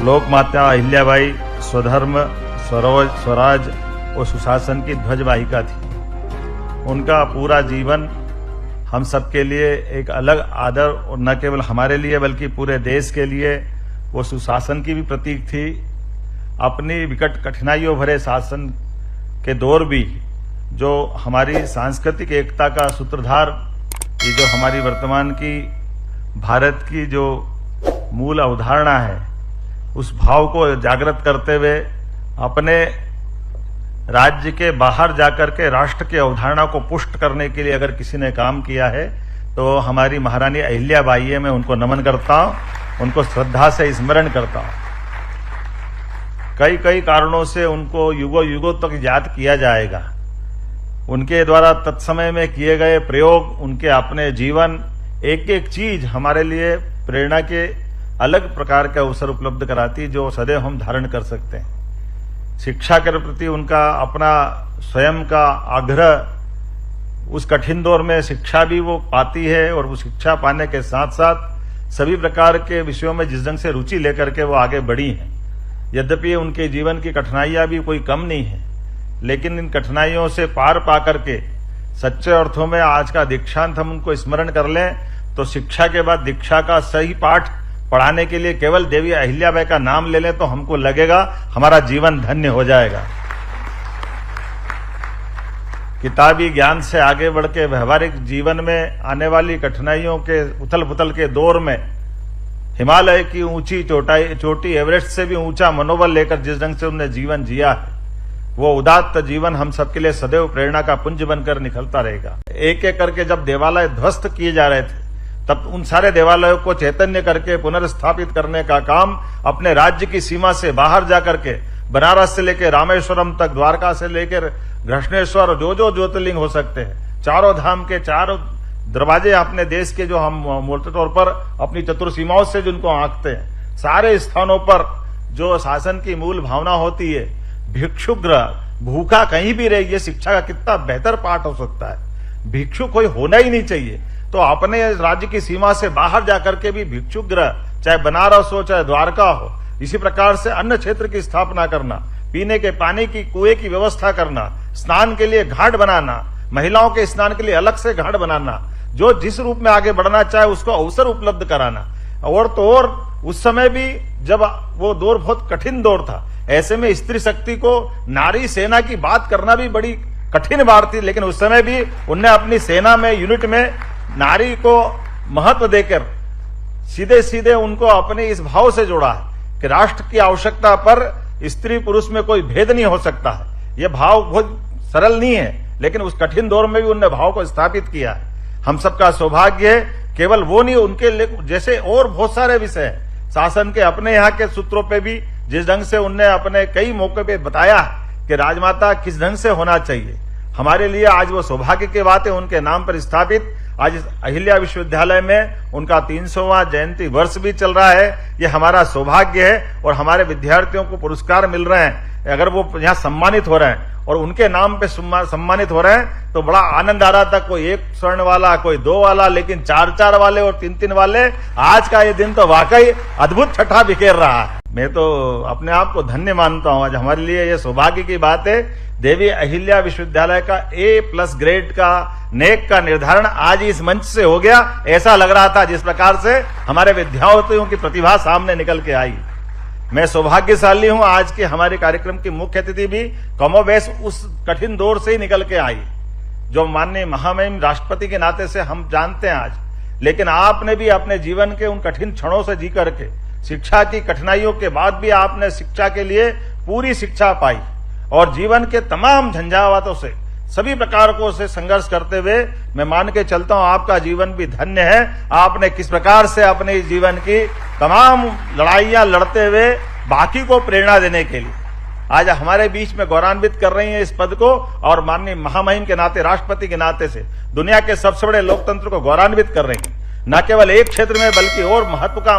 लोकमाता अहिल्याबाई स्वधर्म, स्वराज और सुशासन की ध्वजवाहिका थी। उनका पूरा जीवन हम सबके लिए एक अलग आदर, और न केवल हमारे लिए बल्कि पूरे देश के लिए वो सुशासन की भी प्रतीक थी। अपनी विकट कठिनाइयों भरे शासन के दौर भी जो हमारी सांस्कृतिक एकता का सूत्रधार, ये जो हमारी वर्तमान की भारत की जो मूल अवधारणा है, उस भाव को जागृत करते हुए अपने राज्य के बाहर जाकर के राष्ट्र की अवधारणा को पुष्ट करने के लिए अगर किसी ने काम किया है तो हमारी महारानी अहिल्याबाई है। मैं उनको नमन करता हूं, उनको श्रद्धा से स्मरण करता हूं। कई कई कारणों से उनको युगों युगों तक याद किया जाएगा। उनके द्वारा तत्समय में किए गए प्रयोग, उनके अपने जीवन, एक एक चीज हमारे लिए प्रेरणा के अलग प्रकार के अवसर उपलब्ध कराती, जो सदैव हम धारण कर सकते हैं। शिक्षा के प्रति उनका अपना स्वयं का आग्रह, उस कठिन दौर में शिक्षा भी वो पाती है, और वो शिक्षा पाने के साथ साथ सभी प्रकार के विषयों में जिस ढंग से रुचि लेकर के वो आगे बढ़ी हैं। यद्यपि उनके जीवन की कठिनाइयां भी कोई कम नहीं है, लेकिन इन कठिनाइयों से पार पा करके सच्चे अर्थों में आज का दीक्षांत हम उनको स्मरण कर लें तो शिक्षा के बाद दीक्षा का सही पाठ पढ़ाने के लिए केवल देवी अहिल्याबाई का नाम ले लें तो हमको लगेगा हमारा जीवन धन्य हो जाएगा। किताबी ज्ञान से आगे बढ़ के व्यवहारिक जीवन में आने वाली कठिनाइयों के उथल पुथल के दौर में हिमालय की ऊंची चोटी एवरेस्ट से भी ऊंचा मनोबल लेकर जिस ढंग से उन्होंने जीवन जिया है, वो उदात्त जीवन हम सबके लिए सदैव प्रेरणा का पुंज बनकर निकलता रहेगा। एक एक करके जब देवालय ध्वस्त किए जा रहे थे, तब उन सारे देवालयों को चैतन्य करके पुनर्स्थापित करने का काम अपने राज्य की सीमा से बाहर जाकर के बनारस से लेकर रामेश्वरम तक, द्वारका से लेकर घृष्णेश्वर, जो जो ज्योतिर्लिंग हो सकते हैं, चारों धाम के चारों दरवाजे अपने देश के जो हम मोटे तौर पर अपनी चतुर्सीमाओं से जिनको आंकते हैं, सारे स्थानों पर जो शासन की मूल भावना होती है, भिक्षुगृह, भूखा कहीं भी रहे, ये शिक्षा का कितना बेहतर पाठ हो सकता है। भिक्षु कोई होना ही नहीं चाहिए, तो अपने राज्य की सीमा से बाहर जाकर के भी भिक्षुगृह, चाहे बनारस हो चाहे द्वारका हो, इसी प्रकार से अन्न क्षेत्र की स्थापना करना, पीने के पानी की कुएं की व्यवस्था करना, स्नान के लिए घाट बनाना, महिलाओं के स्नान के लिए अलग से घाट बनाना, जो जिस रूप में आगे बढ़ना चाहे उसको अवसर उपलब्ध कराना। और तो और उस समय भी जब वो दौर बहुत कठिन दौर था, ऐसे में स्त्री शक्ति को, नारी सेना की बात करना भी बड़ी कठिन बात थी, लेकिन उस समय भी उनने अपनी सेना में, यूनिट में नारी को महत्व देकर सीधे सीधे उनको अपने इस भाव से जोड़ा है कि राष्ट्र की आवश्यकता पर स्त्री पुरुष में कोई भेद नहीं हो सकता है। यह भाव बहुत सरल नहीं है, लेकिन उस कठिन दौर में भी उन्होंने भाव को स्थापित किया है। हम सबका सौभाग्य है, केवल वो नहीं, उनके जैसे और बहुत सारे विषय हैं शासन के अपने यहाँ के सूत्रों पे भी, जिस ढंग से उनने अपने कई मौके पे बताया कि राजमाता किस ढंग से होना चाहिए। हमारे लिए आज वो सौभाग्य की बात है, उनके नाम पर स्थापित आज इस अहिल्या विश्वविद्यालय में उनका 300वां जयंती वर्ष भी चल रहा है। ये हमारा सौभाग्य है, और हमारे विद्यार्थियों को पुरस्कार मिल रहे हैं। अगर वो यहाँ सम्मानित हो रहे हैं और उनके नाम पे सम्मानित हो रहे हैं तो बड़ा आनंद आ रहा था। कोई 1 स्वर्ण वाला, कोई 2 वाला, लेकिन 4-4 वाले और 3-3 वाले। आज का ये दिन तो वाकई अद्भुत छठा बिखेर रहा है। मैं तो अपने आप को धन्य मानता हूं। आज हमारे लिए ये सौभाग्य की बात है, देवी अहिल्या विश्वविद्यालय का A+ ग्रेड का नेक का निर्धारण आज इस मंच से हो गया। ऐसा लग रहा था जिस प्रकार से हमारे विद्यार्थियों की प्रतिभा सामने निकल के आई। मैं सौभाग्यशाली हूं, आज के हमारे कार्यक्रम की मुख्य अतिथि भी कमोबेश उस कठिन दौर से ही निकल के आई, जो माननीय महामहिम राष्ट्रपति के नाते से हम जानते हैं आज। लेकिन आपने भी अपने जीवन के उन कठिन क्षणों से जी करके, शिक्षा की कठिनाइयों के बाद भी आपने शिक्षा के लिए पूरी शिक्षा पाई, और जीवन के तमाम झंझावातों से, सभी प्रकारों से संघर्ष करते हुए मैं मान के चलता हूं आपका जीवन भी धन्य है। आपने किस प्रकार से अपने जीवन की तमाम लड़ाइयां लड़ते हुए बाकी को प्रेरणा देने के लिए आज हमारे बीच में गौरवान्वित कर रही हैं इस पद को, और माननीय महामहिम के नाते, राष्ट्रपति के नाते से दुनिया के सबसे बड़े लोकतंत्र को गौरवान्वित कर रही हैं, न केवल एक क्षेत्र में बल्कि और महत्व का